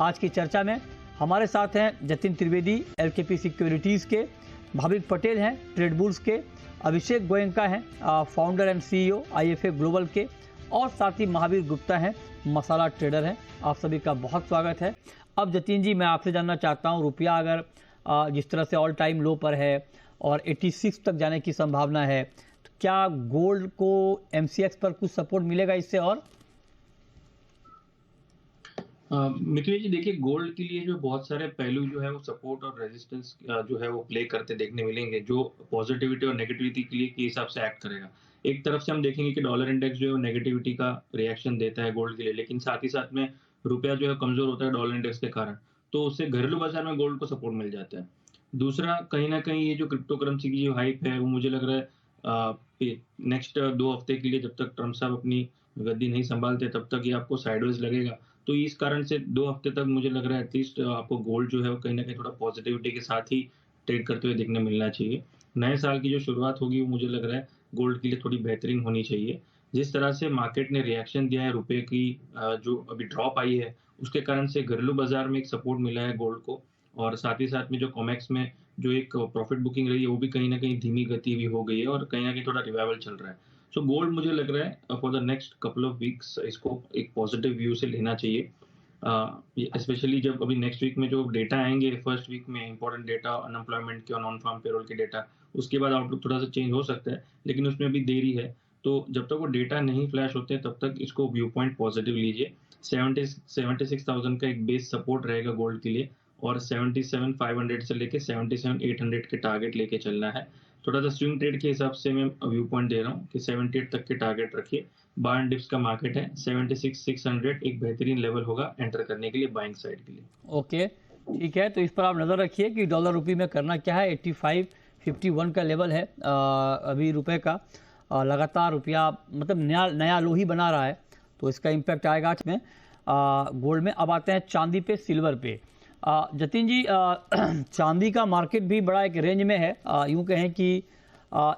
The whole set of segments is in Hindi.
आज की चर्चा में हमारे साथ हैं जतिन त्रिवेदी एलकेपी सिक्योरिटीज़ के, भाविक पटेल हैं ट्रेड बुल्स के, अभिषेक गोयनका हैं founder and CEO IFA global के, और साथ ही महावीर गुप्ता हैं मसाला ट्रेडर हैं। आप सभी का बहुत स्वागत है। अब जतिन जी, मैं आपसे जानना चाहता हूं, रुपया अगर जिस तरह से ऑल टाइम लो पर है और 86 तक जाने की संभावना है, तो क्या गोल्ड को एमसीएक्स पर कुछ सपोर्ट मिलेगा इससे? और मिथिलेश जी, देखिए, गोल्ड के लिए जो बहुत सारे पहलू जो है वो सपोर्ट और रेजिस्टेंस जो है वो प्ले करते देखने मिलेंगे, जो पॉजिटिविटी और नेगेटिविटी के लिए के हिसाब से एक्ट करेगा। एक तरफ से हम देखेंगे कि डॉलर इंडेक्स जो है वो नेगेटिविटी का रिएक्शन देता है गोल्ड के लिए, लेकिन साथ ही साथ में रुपया जो है कमजोर होता है डॉलर इंडेक्स के कारण, तो उससे घरेलू बाजार में गोल्ड को सपोर्ट मिल जाता है। दूसरा, कहीं ना कहीं ये जो क्रिप्टो करेंसी की जो हाइप है वो मुझे लग रहा है नेक्स्ट 2 हफ्ते के लिए, जब तक ट्रम्प साहब अपनी गद्दी नहीं संभालते तब तक ये आपको साइडवेज लगेगा। तो इस कारण से 2 हफ्ते तक मुझे लग रहा है एटलीस्ट आपको गोल्ड जो है वो कहीं न कहीं थोड़ा पॉजिटिविटी के साथ ही ट्रेड करते हुए देखने मिलना चाहिए। नए साल की जो शुरुआत होगी वो मुझे लग रहा है गोल्ड के लिए थोड़ी बेहतरीन होनी चाहिए। जिस तरह से मार्केट ने रिएक्शन दिया है रुपए की जो अभी ड्रॉप आई है, उसके कारण से घरेलू बाजार में एक सपोर्ट मिला है गोल्ड को, और साथ ही साथ में जो कॉमेक्स में जो एक प्रॉफिट बुकिंग रही है वो भी कहीं न कहीं धीमी गति भी हो गई है और कहीं न कहीं थोड़ा रिवाइवल चल रहा है। सो गोल्ड मुझे लग रहा है for the next couple of weeks इसको एक पॉजिटिव व्यू से लेना चाहिए। स्पेशली जब अभी नेक्स्ट वीक में जो डेटा आएंगे, फर्स्ट वीक में इंपॉर्टेंट डेटा अनएम्प्लॉयमेंट के और नॉन फार्म पेरोल के डेटा, उसके बाद आउटलुक थोड़ा सा चेंज हो सकता है, लेकिन उसमें भी देरी है। तो जब तक वो डेटा नहीं फ्लैश होते तब तक इसको व्यू पॉइंट पॉजिटिव लीजिए। 76,000 का एक बेस सपोर्ट रहेगा गोल्ड के लिए, और 77,500 से लेके 77,800 के टारगेट लेके चलना है। थोड़ा सा स्विंग ट्रेड के हिसाब से मैं व्यू पॉइंट दे रहा हूँ कि 78 तक के टारगेट रखिए। बार एंड डिप्स का मार्केट है, 76,600 एक बेहतरीन लेवल होगा एंटर करने के लिए बाइंग साइड के लिए। ओके, ठीक है, तो इस पर आप नज़र रखिए कि डॉलर रुपये में करना क्या है। 85.51 का लेवल है अभी रुपए का। लगातार रुपया मतलब नया लो ही बना रहा है, तो इसका इम्पैक्ट आएगा आज में गोल्ड में। अब आते हैं चांदी पे, सिल्वर पे। जतिन जी, चांदी का मार्केट भी बड़ा एक रेंज में है। यूँ कहें कि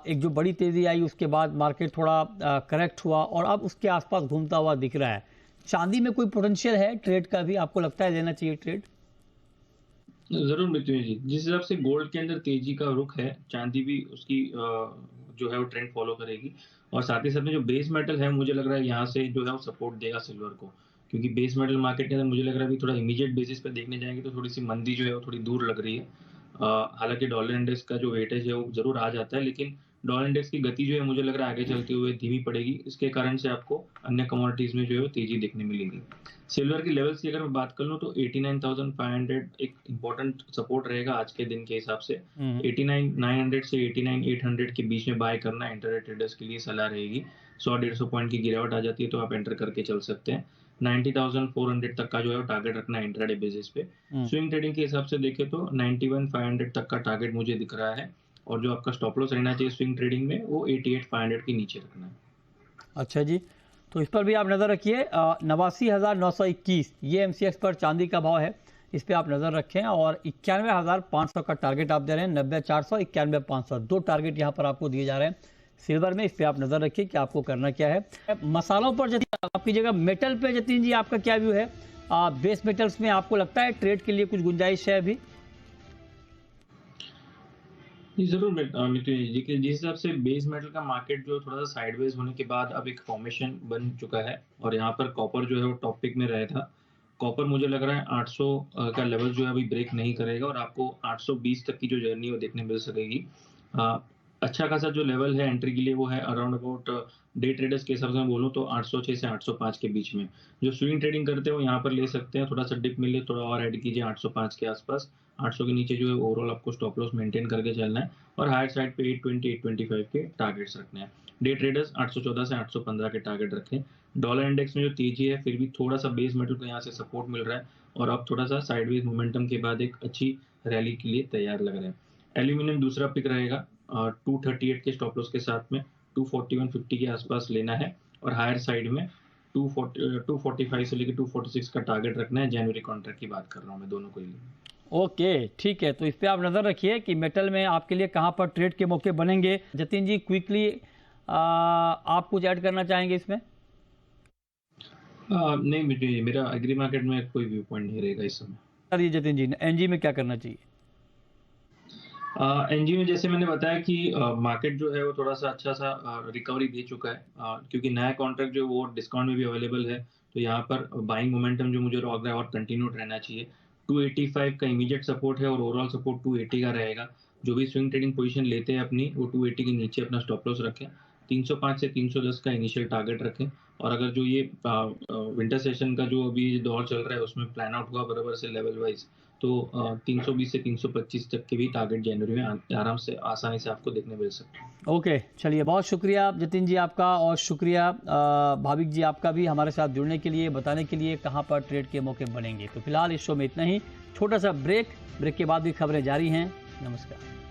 एक जो बड़ी तेज़ी आई उसके बाद मार्केट थोड़ा करेक्ट हुआ और अब उसके आसपास घूमता हुआ दिख रहा है। चांदी में कोई पोटेंशियल है ट्रेड का भी? आपको लगता है लेना चाहिए ट्रेड? जरूर मिथुन जी, जिस हिसाब से गोल्ड के अंदर तेजी का रुख है, चांदी भी उसकी जो है वो ट्रेंड फॉलो करेगी। और साथ ही साथ में जो बेस मेटल है, मुझे लग रहा है यहाँ से जो है वो सपोर्ट देगा सिल्वर को, क्योंकि बेस मेटल मार्केट के अंदर मुझे लग रहा है अभी थोड़ा इमीडिएट बेसिस पे देखने जाएंगे तो थोड़ी सी मंदी जो है वो थोड़ी दूर लग रही है। हालांकि डॉलर इंडेक्स का जो वेटेज है वो जरूर आ जाता है, लेकिन डॉलर इंडेक्स की गति जो है मुझे लग रहा है आगे चलते हुए धीमी पड़ेगी। इसके कारण से आपको अन्य कमोडिटीज में जो है वो तेजी देखने मिलेगी। सिल्वर की लेवल्स की अगर मैं बात कर लूँ तो 89,500 एक इम्पोर्टेंट सपोर्ट रहेगा आज के दिन के हिसाब से। 89,900 से 89,800 के बीच में बाय करना इंटरडे ट्रेडर्स के लिए सलाह रहेगी। 100-150 पॉइंट की गिरावट आ जाती है तो आप एंटर करके चल सकते हैं। 90,400 तक का जो है वो टारगेट रखना है इंट्राडे बेसिस पे। स्विंग ट्रेडिंग के हिसाब से देखें तो 91,500 तक का टारगेट मुझे दिख रहा है, और जो आपका स्टॉप लॉस रहना चाहिए स्विंग ट्रेडिंग में वो 88,500 के नीचे रखना है। अच्छा जी, तो इस पर भी आप नज़र रखिए। 89,921 ये एमसीएक्स पर चांदी का भाव है, इस पर आप नज़र रखें। और 91,500 का टारगेट आप दे रहे हैं। 90,400, 91,500 दो टारगेट यहाँ पर आपको दिए जा रहे हैं सिल्वर में। इस पर आप नज़र रखिए कि आपको करना क्या है। मसालों पर जतिन आपकी जगह मेटल पे, जतिन जी आपका क्या व्यू है? बेस मेटल्स में आपको लगता है ट्रेड के लिए कुछ गुंजाइश है अभी? जी जरूर मिथुन जी, कि जिस हिसाब से बेस मेटल का मार्केट जो थोड़ा सा साइडवेज होने के बाद अब एक फॉर्मेशन बन चुका है, और यहाँ पर कॉपर जो है वो टॉप पिक में रहा था। कॉपर मुझे लग रहा है 800 का लेवल जो है अभी ब्रेक नहीं करेगा, और आपको 820 तक की जो जर्नी वो देखने मिल सकेगी। अच्छा खासा जो लेवल है एंट्री के लिए वो है अराउंड अबाउट डे ट्रेडर्स के हिसाब से मैं बोलूँ तो 806 से 805 के बीच में। जो स्विंग ट्रेडिंग करते हैं वो यहाँ पर ले सकते हैं। थोड़ा सा डिप मिले थोड़ा और ऐड कीजिए 805 के आसपास। 800 के नीचे जो है ओवरऑल आपको स्टॉप लॉस मेंटेन करके चलना है, और हायर साइड पे 820 825 के टारगेट्स रखने हैं। डे ट्रेडर्स 814 से 815 के टारगेट रखें। डॉलर इंडेक्स में जो तेजी है फिर भी थोड़ा सा बेस मेटल को यहाँ से सपोर्ट मिल रहा है, और अब थोड़ा सा साइडवेज मोमेंटम के बाद एक अच्छी रैली के लिए तैयार लग रहे हैं। एल्यूमिनियम दूसरा पिक रहेगा 238 के स्टॉप लॉस के साथ में 241.50 के आसपास लेना है, और हायर साइड में 245 से लेकर 246 का टारगेट रखना है। जनवरी कॉन्ट्रैक्ट की बात कर रहा हूँ मैं दोनों को ही। ओके, ठीक है, तो इस पे आप नज़र रखिए कि मेटल में आपके लिए कहाँ पर ट्रेड के मौके बनेंगे। जतिन जी क्विकली आप कुछ ऐड करना चाहेंगे इसमें? नहीं, मुझे मेरा एग्री मार्केट में कोई व्यू पॉइंट नहीं रहेगा इस समय। सर ये जतिन जी, एनजी में क्या करना चाहिए? एनजी में जैसे मैंने बताया कि मार्केट जो है वो थोड़ा-सा अच्छा-सा रिकवरी दे चुका है, क्योंकि नया कॉन्ट्रैक्ट जो है वो डिस्काउंट में भी अवेलेबल है। तो यहाँ पर बाइंग मोमेंटम जो मुझे लग रहा है और कंटिन्यूड रहना चाहिए। 285 का इमीडिएट सपोर्ट है और ओवरऑल सपोर्ट 280 का रहेगा। जो भी स्विंग ट्रेडिंग पोजीशन लेते हैं अपनी, वो 280 के नीचे अपना स्टॉप लॉस रखें। 305 से 310 का इनिशियल टारगेट रखें। और अगर जो ये विंटर सेशन का जो अभी दौर चल रहा है उसमें प्लान आउट हुआ बराबर से लेवल वाइज, तो 320 से 325 तक के भी टारगेट जनवरी में आराम से आसानी से आपको देखने मिल सकते हैं। ओके, चलिए बहुत शुक्रिया जतिन जी आपका, और शुक्रिया भाविक जी आपका भी हमारे साथ जुड़ने के लिए, बताने के लिए कहाँ पर ट्रेड के मौके बनेंगे। तो फिलहाल इस शो में इतना ही, छोटा सा ब्रेक के बाद भी खबरें जारी हैं। नमस्कार।